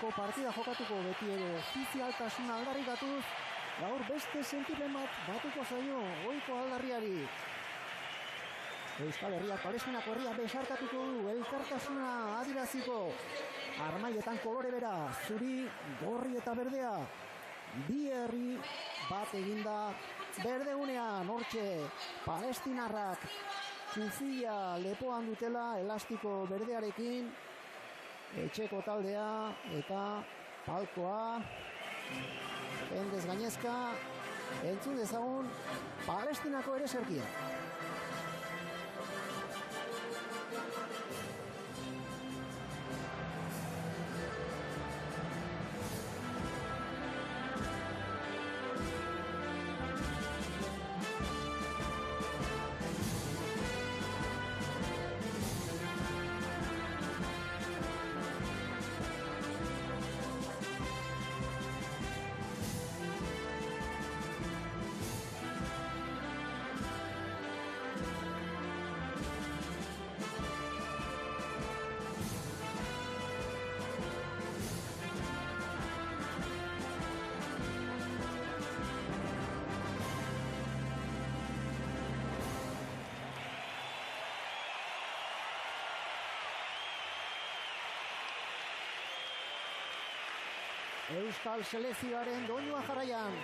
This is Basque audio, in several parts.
gabeko partida jokatuko beti ere ofizialtasuna aldarrikatuz, gaur beste sentipen bat batuko zaio ohiko aldarriari. Euskal Herriak Palestinako herria besarkatuko du elkartasuna adiraziko. Armaietan kolore bera, zuri, gorri eta berdea. Bi herri bat eginda berdegunean, hortxe palestinarrak kufia lepoan dutela elastiko berdearekin, etxeko taldea eta palkoa jendez gainezka, entzun dezagun Palestinako ereserkia. Euskal selekzioaren doinua jarraian.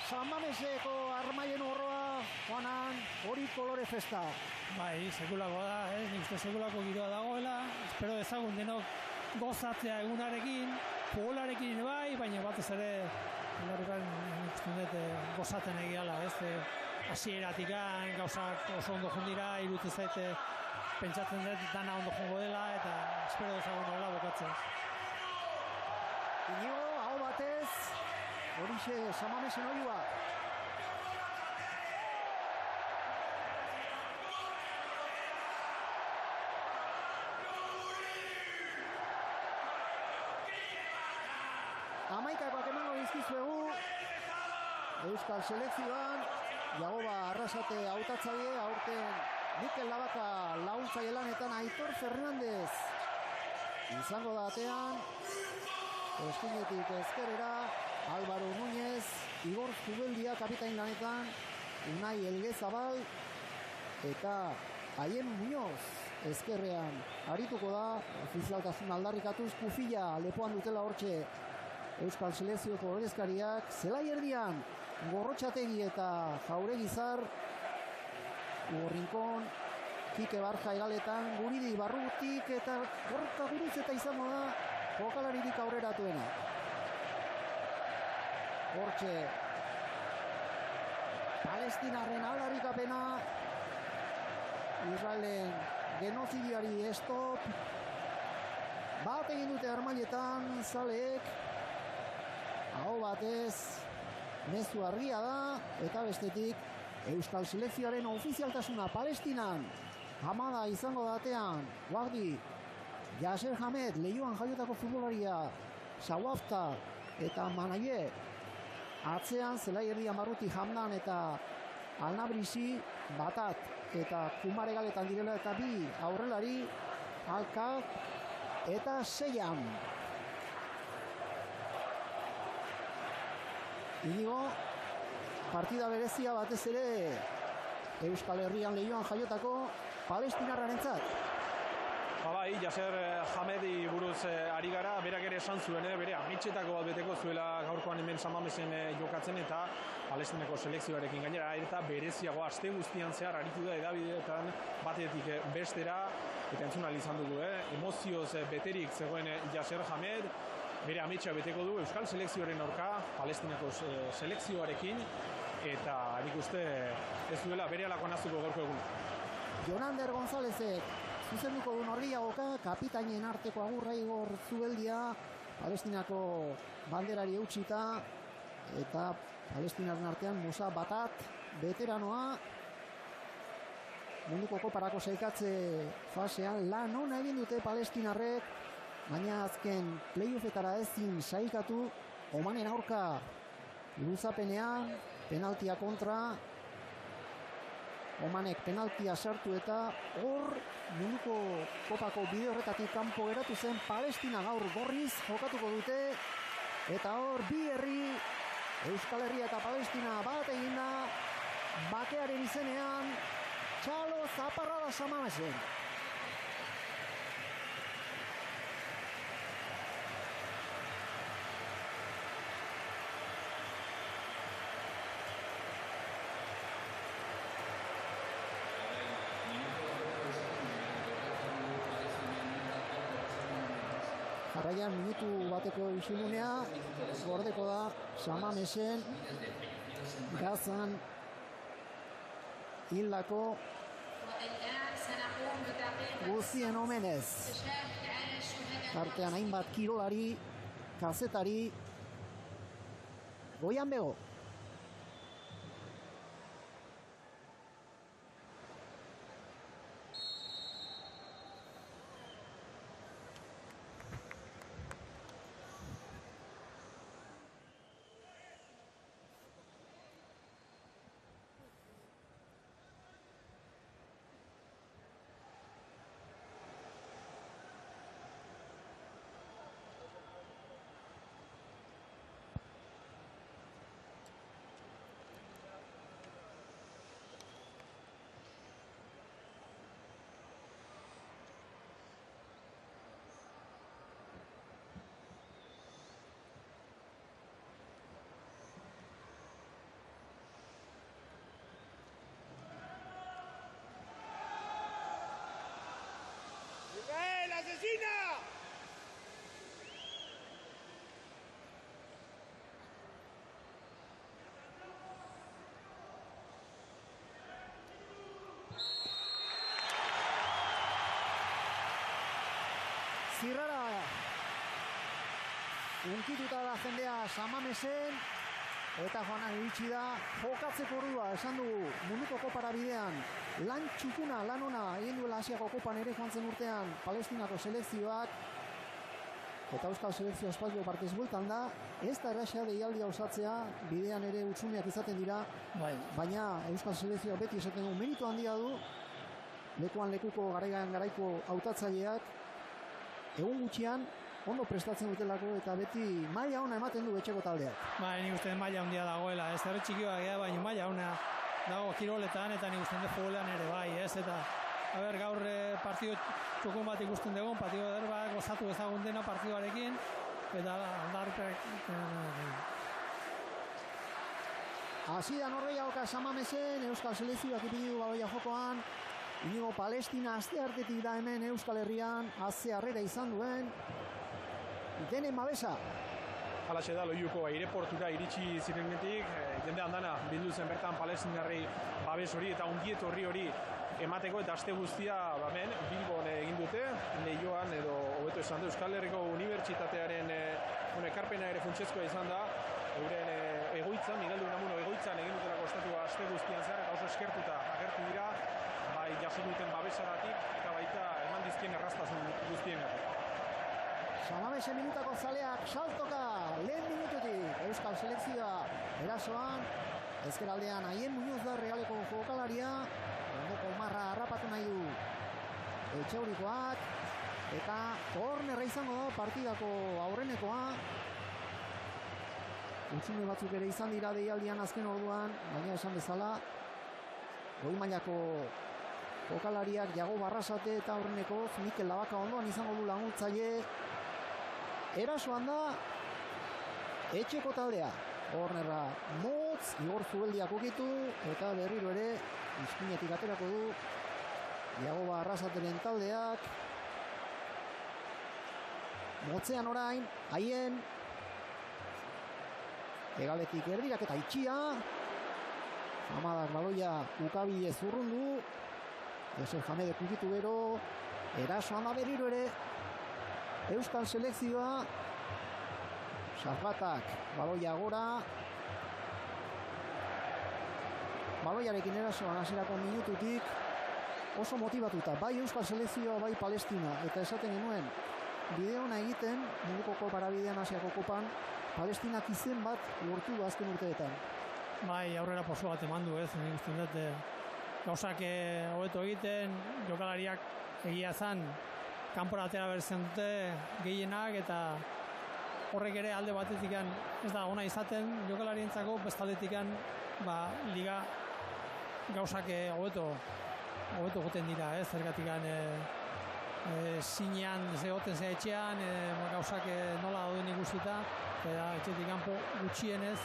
San Mameseko armaien horroa, Juanan, hori kolore festa. Bai, sekulako da, nik uste sekulako giroa dagoela, espero dezagun denok gozatzea egunarekin, futbolarekin bai, baina batez ere nik uste dut gozatzen egiala, hasieratikan gauzak oso ondo jundira, irutu zaite pentsatzen dut dana ondo jongo dela, eta espero dezagun hola bokatzen. Inigo, hau batez, horixe San Mamesen oioa. Amaikakoak emango dizkizuegu Euskal selekzioan, Jagoba Arrasate hautatzaile, aurten Mikel Labaka laguntzaile lanetan Aitor Fernandez izango da atean, eskuinetik ezkerrera Álvaro Núñez, Igor Zubeldia kapitain lanetan, Unai Elgezabal eta Aien Muñoz ezkerrean arituko da, ofizialtasun aldarrikatuz kufila lepoan dutela hortxe Euskal selekzioko ordezkariak, zelai erdian Gorrotxategi eta Jauregizar, Hugo Rincón, Kike Barja egaletan, Guridi Barrutik eta Gorka Guruz eta izango da jokalaririk aurreratuena. Hortxe Palestinarren aldarrikapena, Israelen genozidiari stop, bat egin dute armailetan zaleek, hau batez mezu argia da, eta bestetik Euskal selekzioaren ofizialtasuna Palestinan Hamada izango datean, Wagdi, Yasser Hamed, Leioan jaiotako futbolaria, Shawafta eta Manaye, atzean Zelai Erdia Marruti Hamdan eta Alnabrisi, Batat eta Kumaregaletan direla eta bi aurrelari Alkak eta Seian. Inigo, partida berezia batez ere Euskal Herrian Leioan jaiotako palestinarrarentzat. Bai, Yasser Hamedi buruz ari gara, berak ere esan zuen, bere amitxetako bat beteko zuela gaurkoan hemen San Mamesen jokatzen eta Palestinako selekzioarekin gainera, eta bereziago aste guztian zehar aritu da edabideetan batetik bestera, eta entzun ahal izan dugu, emozioz beterik zegoen Yasser Hamed, bere ametsa beteko du Euskal selekzioaren aurka, Palestinako selekzioarekin, eta nik uste ez duela bere alakoan azuko gaurko egun. Jonander Gonzálezek zuzenduko du norgehiagoka, kapitainen arteko agurra Igor Zubeldia, Palestinako banderari eutxita, eta Palestinaren artean Musa Batat, veteranoa, munduko koparako sailkatze fasean lan ona egin dute palestinarrek, baina azken playoffetara ezin sailkatu, Omanen aurka luzapenean, penaltia kontra, Omanek penaltia sartu eta hor munduko kopako bide horretatik kanpo geratu zen Palestina gaur gorriz jokatuko dute, eta hor bi herri, Euskal Herria eta Palestina bat eginda, bakearen izenean, txalo zaparrada San Mamesen. Jarraian minutu bateko isilunea gordeko da San Mamesen Gazan hildako guztien omenez. Tartean hainbat kirolari, kazetari, Goian Bego. ¡Israel, asesina! Zirrara unkituta da jendea San Mamesen, eta joanan iritsi da jokatzeko ordua, esan dugu munduko kopara bidean lan txukuna, lan ona egin duela Asiako kopan ere joan zen urtean Palestinako selekzioak, eta Euskal selekzioa espazio partez bueltan da, ez da erraxa deialdia osatzea, bidean ere utsuneak izaten dira, baina Euskal selekzioa beti esaten du meritu handia du, lekuan lekuko garaiko hautatzaileak egun gutxian ondo prestatzen dutelako, eta beti maila ona ematen du etxeko taldeak. Nik uste maila handia dagoela, ez erre txikioa gea, baina maila ona dago kiroletan, eta nik uste futbolean ere bai, ez, eta gaur partido txukun bat ikusten dugu, partido derba gozatu ezagun dena partidoarekin, eta aldarpek... Hasi da norgehiagoka San Mamesen, Euskal selekzioak ipini du bagoia jokoan, Inigo Palestina aste artetik da hemen Euskal Herrian, haze harrera izan duen, denen babesa. Halaxe da, Loiuko aireportura iritsi zirenetik, jende handana bildu zen bertan palestinarrei babes hori eta ongiet hori emateko, eta aste guztia hemen Bilbon egin dute, Leioan edo hobeto esan da Euskal Herriko Unibertsitatearen ekarpena ere funtsezkoa izan da, euren egoitzan, Miguel de Unamuno egoitzan egin dutelako estatua aste guztian zehar, eta oso eskertuta agertu dira, bai jaso duten babesagatik eta baita eman dizkien erraztasun guztiengatik. San Mamesen minutako zaleak saltoka lehen minututik Euskal selekzioa erasoan, ezkeraldean Aien Muñoz da Realeko jokalaria, Ondoko marra harrapatu nahi du Etxaurikoak, eta kornerra izango da partidako aurrenekoa. Utsume batzuk ere izan dira deialdian azken orduan, baina esan bezala goi mailako jokalariak Jago Barrasate eta aurrenekoz Mikel Labaka ondoan izango du laguntzaile. Erasoan da etxeko taldea. Kornerra motz, Igor Zubeldiak ukitu, eta berriro ere izkinetik aterako du Jago Barrasateren taldeak. Motzean orain, haien Egaletik erdirak eta itxia. Hamadak baloia ukabile zurrundu. Ezer Jamedek ukitu gero. Erasoan da berriro ere Euskal selekzioa. Sarbatak baloia gora. Baloiarekin erasoan hasierako minututik oso motibatuta. Bai Euskal selekzioa, bai Palestina. Eta esaten genuen, bideona egiten, munduko koparabidean Asiako kopan, Palestinak izen bat lortu da azken urteetan. Bai, aurrera poso bat eman du, ez, nik uste dut, gauzak hobeto egiten, jokalariak egia zan, kanpora atera berzen dute gehienak, eta horrek ere alde batetikan ez da ona izaten jokalarientzako, bestaldetikan liga gauzak hobeto goten dira, ez, zergatikan zinean zegoten ze etxean, gauzak nola dauden ikusita, eta etxetik kanpo gutxienez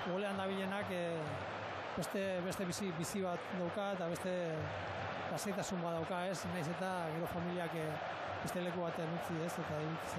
golean dabilenak beste bizi bat dauka eta beste lasaitasun bat dauka, ez, naiz eta gero familiak beste leku batean utzi, ez, eta